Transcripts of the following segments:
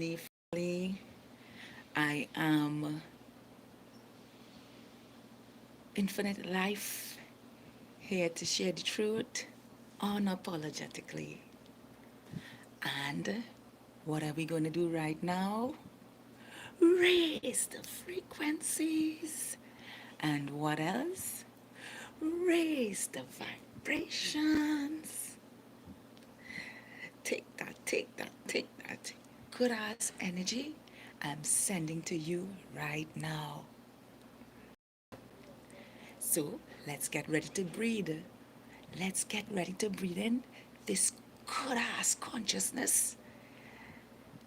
family, family. I am Infinite Life, here to share the truth unapologetically. And what are we going to do right now? Raise the frequencies. And what else? Raise the vibrations. Take that, take that, take that. Good ass energy I'm sending to you right now. So let's get ready to breathe. Let's get ready to breathe in this good ass consciousness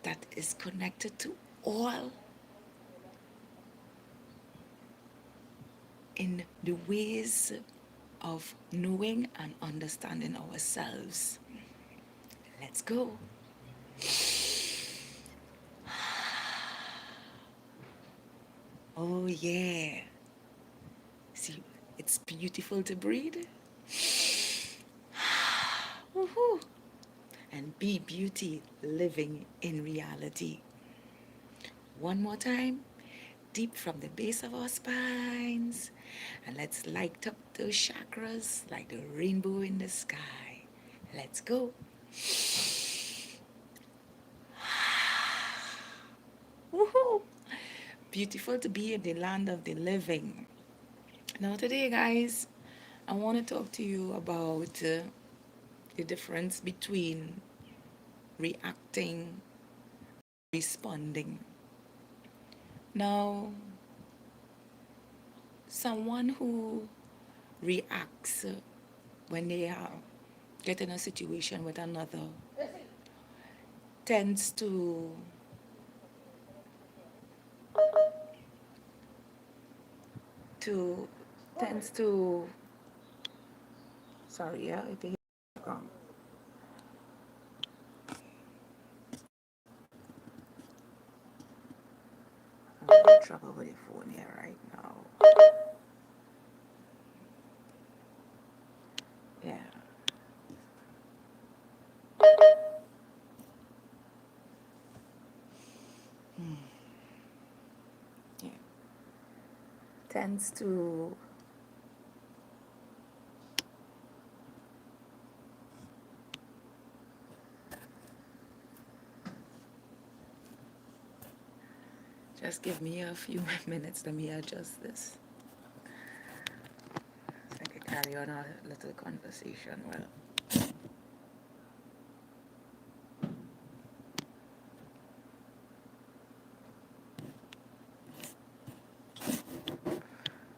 that is connected to all in the ways of knowing and understanding ourselves. Let's go. Oh, yeah. See, it's beautiful to breathe. Woohoo. And be beauty living in reality. One more time, deep from the base of our spines. And let's light up those chakras like the rainbow in the sky. Let's go. Woohoo! Beautiful to be in the land of the living. Now, today, guys, I want to talk to you about the difference between reacting, responding. Now, someone who reacts when they get in a situation with another tends to tends to sorry, yeah, if you hear wrong. I'm having trouble with the phone here right now. Yeah. Yeah. Tends to just give me a few minutes. Let me adjust this. So I can carry on a little conversation. Well,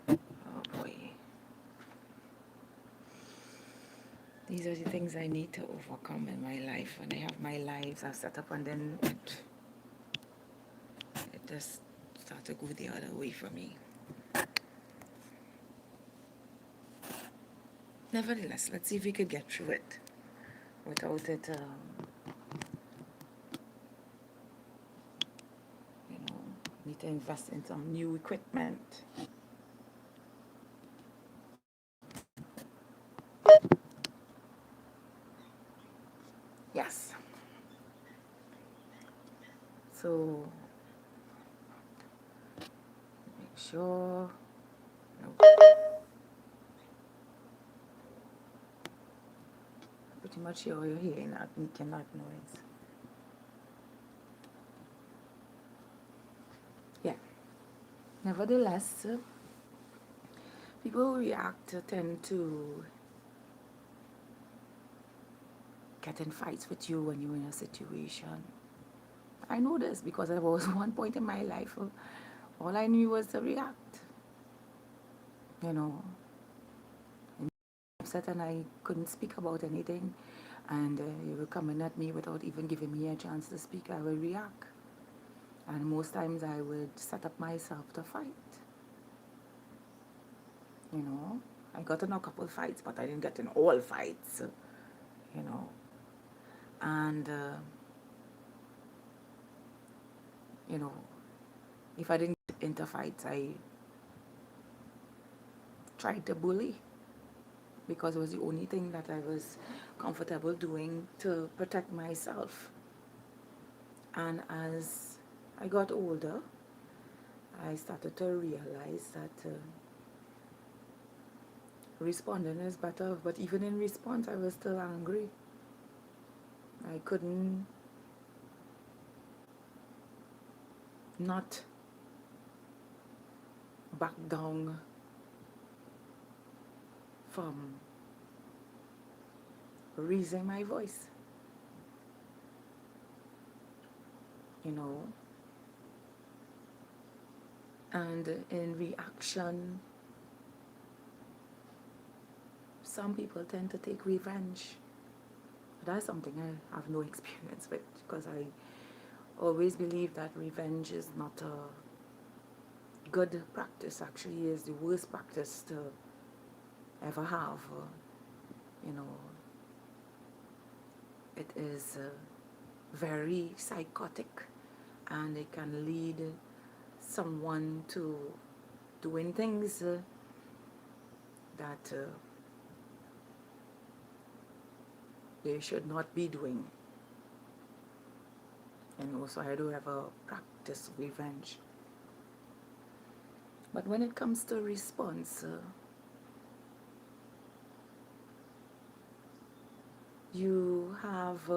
oh boy. These are the things I need to overcome in my life. When I have my lives I've set up and then it just start to go the other way for me. Nevertheless, let's see if we could get through it without it, need to invest in some new equipment. Yes. So, make sure. No. Pretty much sure you're hearing that making that noise. Yeah. Nevertheless, people who react tend to get in fights with you when you're in a situation. I know this because there was one point in my life, all I knew was to react. You know, and upset and I couldn't speak about anything, and you were coming at me without even giving me a chance to speak. I would react, and most times I would set up myself to fight. You know, I got in a couple fights, but I didn't get in all fights. You know, and you know, if I didn't get into fights, I tried to bully because it was the only thing that I was comfortable doing to protect myself. And as I got older, I started to realize that responding is better, but even in response, I was still angry. I couldn't not back down from raising my voice, you know. And in reaction, some people tend to take revenge. That's something I have no experience with, because I always believe that revenge is not a good practice. Actually, is the worst practice to ever have. You know, it is very psychotic, and it can lead someone to doing things that they should not be doing. And also, I do ever practice revenge. But when it comes to response, you have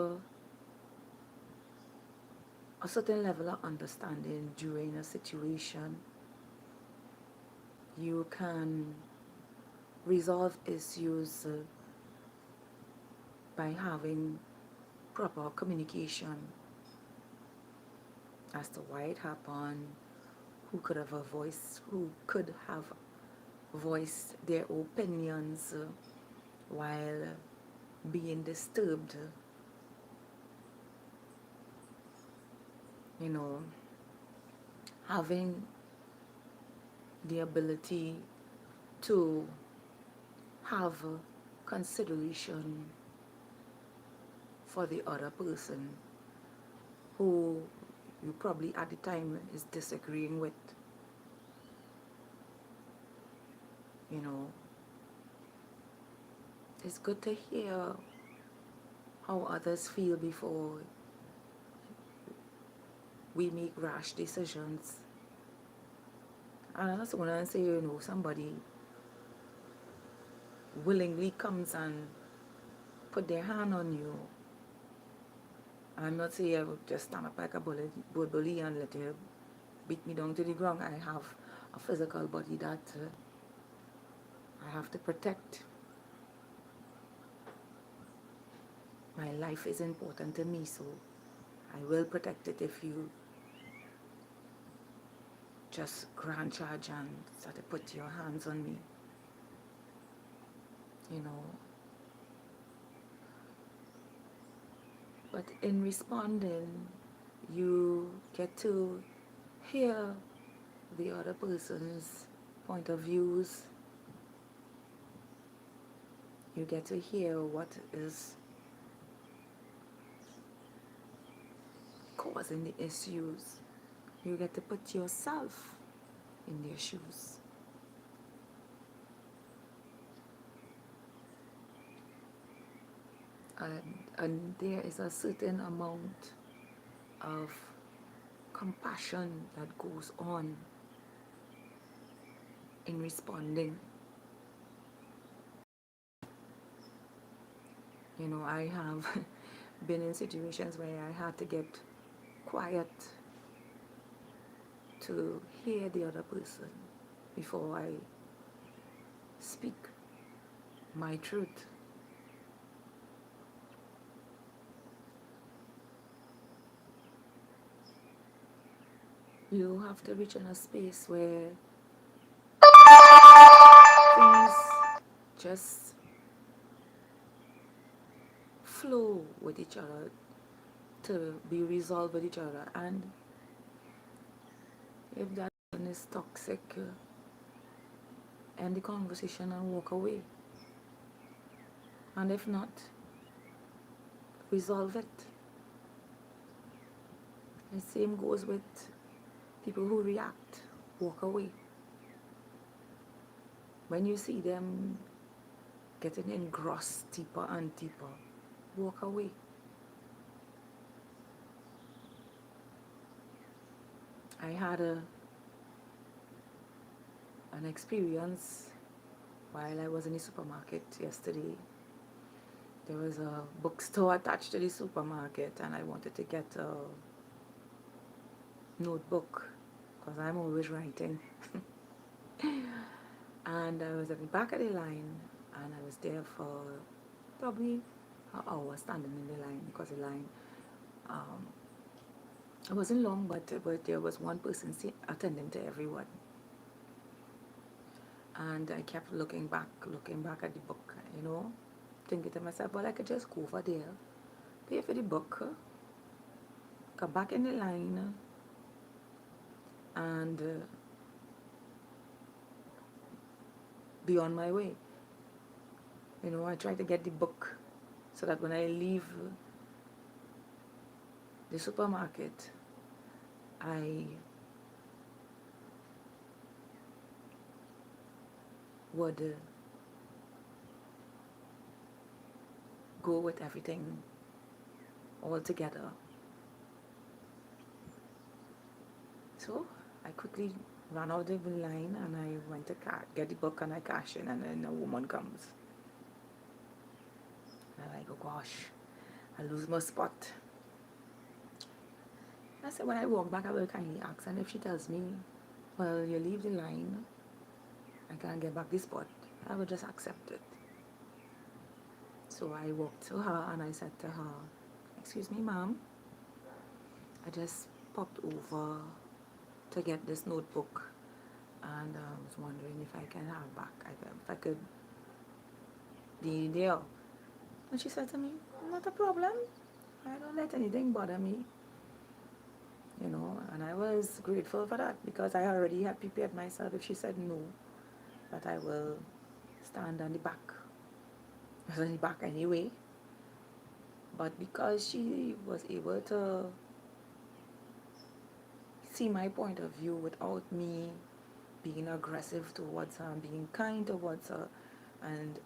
a certain level of understanding during a situation. You can resolve issues by having proper communication as to why it happened, who could have voiced their opinions while being disturbed. You know, having the ability to have consideration for the other person who you probably at the time is disagreeing with. You know, it's good to hear how others feel before we make rash decisions. And I just want to say, you know, somebody willingly comes and put their hand on you. I'm not saying I would just stand up like a bully and let you beat me down to the ground. I have a physical body that I have to protect. My life is important to me, so I will protect it if you just grand charge and start to put your hands on me. You know. But in responding, you get to hear the other person's point of views. You get to hear what is causing the issues. You get to put yourself in their shoes. And there is a certain amount of compassion that goes on in responding. You know, I have been in situations where I had to get quiet to hear the other person before I speak my truth. You have to reach in a space where things just flow with each other, to be resolved with each other. And if that person is toxic, end the conversation and walk away. And if not, resolve it. The same goes with people who react. Walk away. When you see them getting engrossed deeper and deeper, walk away. I had an experience while I was in the supermarket yesterday. There was a bookstore attached to the supermarket, and I wanted to get a notebook because I'm always writing. And I was at the back of the line, and I was there for probably an hour standing in the line, because the line, um, it wasn't long, but there was one person attending to everyone. And I kept looking back at the book, thinking to myself, well, I could just go over there, pay for the book, come back in the line, and be on my way. I try to get the book so that when I leave the supermarket, I would go with everything all together. So I quickly ran out of the line, and I went to get the book, and I cash in, and then a woman comes. And I'm like, oh gosh, I lose my spot. I said, when I walk back, I will kindly ask, and if she tells me, well, you leave the line, I can't get back the spot, I will just accept it. So I walked to her, and I said to her, excuse me, ma'am, I just popped over to get this notebook, and I was wondering if I can have back, if I could be there. And she said to me, not a problem, I don't let anything bother me. And I was grateful for that, because I already had prepared myself. If she said no, that I will stand on the back. I was on the back anyway. But because she was able to see my point of view without me being aggressive towards her, and being kind towards her, and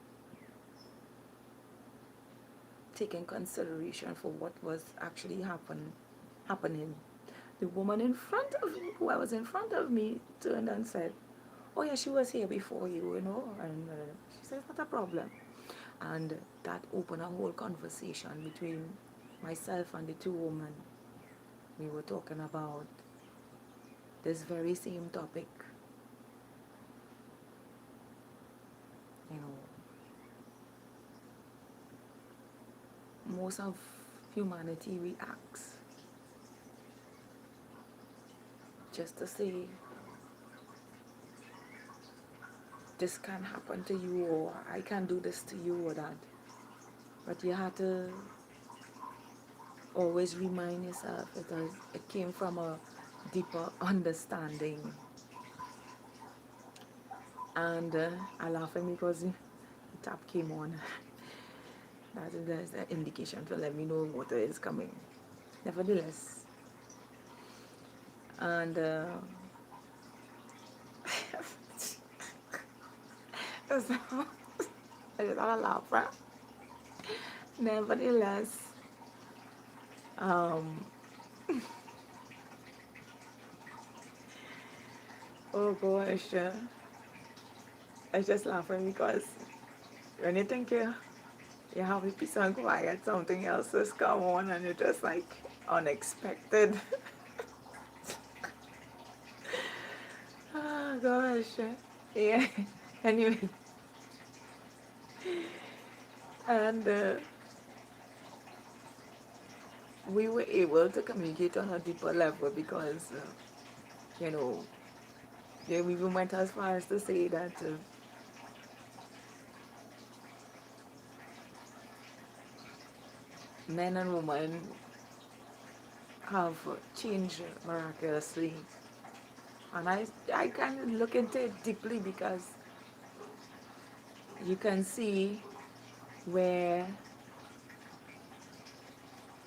taking consideration for what was actually happening, the woman in front of me, who was in front of me, turned and said, oh yeah, she was here before you, and she said, not a problem. And that opened a whole conversation between myself and the two women. We were talking about this very same topic. Most of humanity reacts just to say, this can happen to you, or I can do this to you, or that. But you have to always remind yourself it came from a deeper understanding. And I laughing because the tap came on. That's an indication to let me know water is coming. Nevertheless, and I just had a laugh, right? Nevertheless, oh gosh, I was just laughing because when you think you have a peace and quiet, something else has come on, and you're just like unexpected. Oh gosh, yeah. Anyway, and we were able to communicate on a deeper level, because they even went as far as to say that men and women have changed miraculously. And I kind of look into it deeply, because you can see where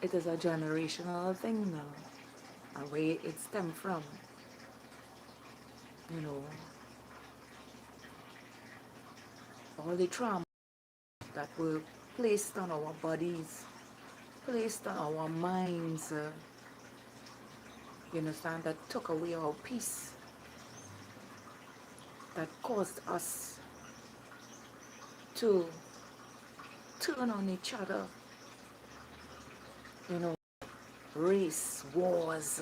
it is a generational thing now, and where it stemmed from. All the trauma that were placed on our bodies, placed on our minds, you understand, that took away our peace, that caused us to turn on each other, you know, race wars,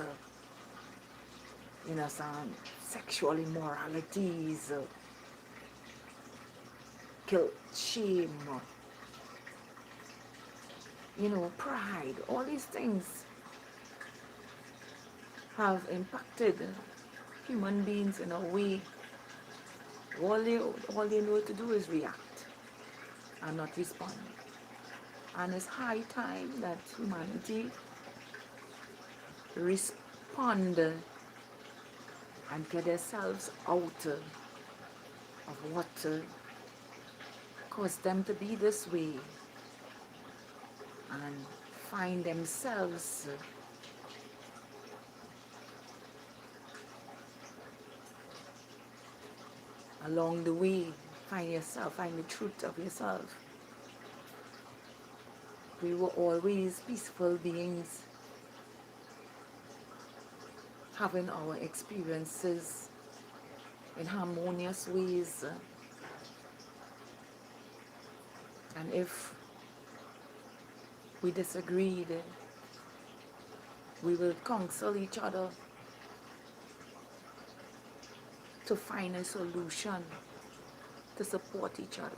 you know, some sexual immoralities, guilt, shame, you know, pride. All these things have impacted human beings in a way. All they know to do is react and not respond. And it's high time that humanity respond and get themselves out of what caused them to be this way, and find themselves along the way. Find yourself, find the truth of yourself. We were always peaceful beings, having our experiences in harmonious ways. And if we disagreed, we will counsel each other to find a solution to support each other.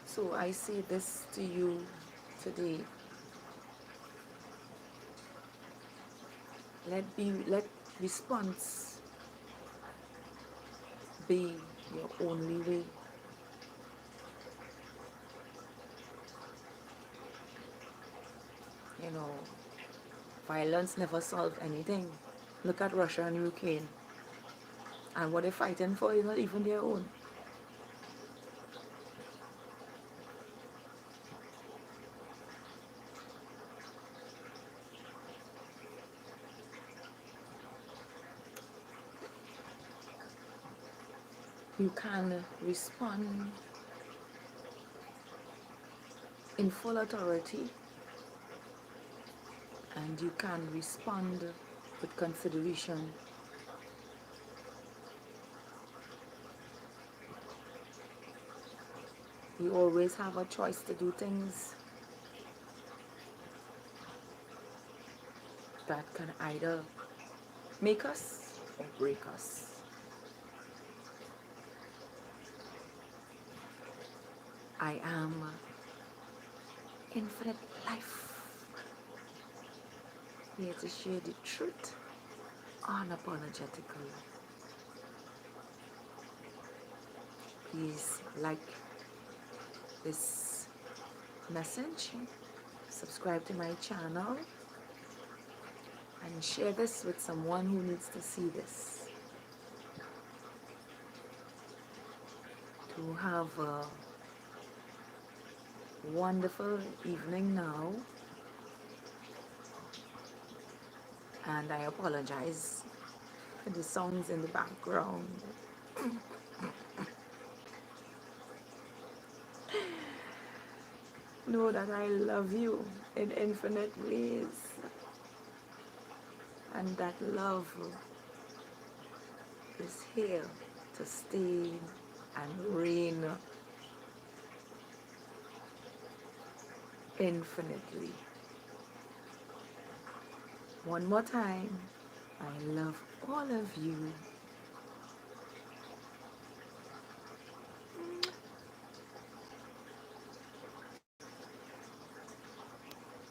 So I say this to you today. Let response be your only way. You know, violence never solves anything. Look at Russia and Ukraine. And what they're fighting for is not even their own. You can respond in full authority, and you can respond with consideration. We always have a choice to do things that can either make us or break us. I am infinite life, here to share the truth unapologetically. Please like this message, subscribe to my channel, and share this with someone who needs to see this. To have a wonderful evening now, and I apologize for the songs in the background. Know that I love you in infinite ways, and that love is here to stay and reign infinitely. One more time, I love all of you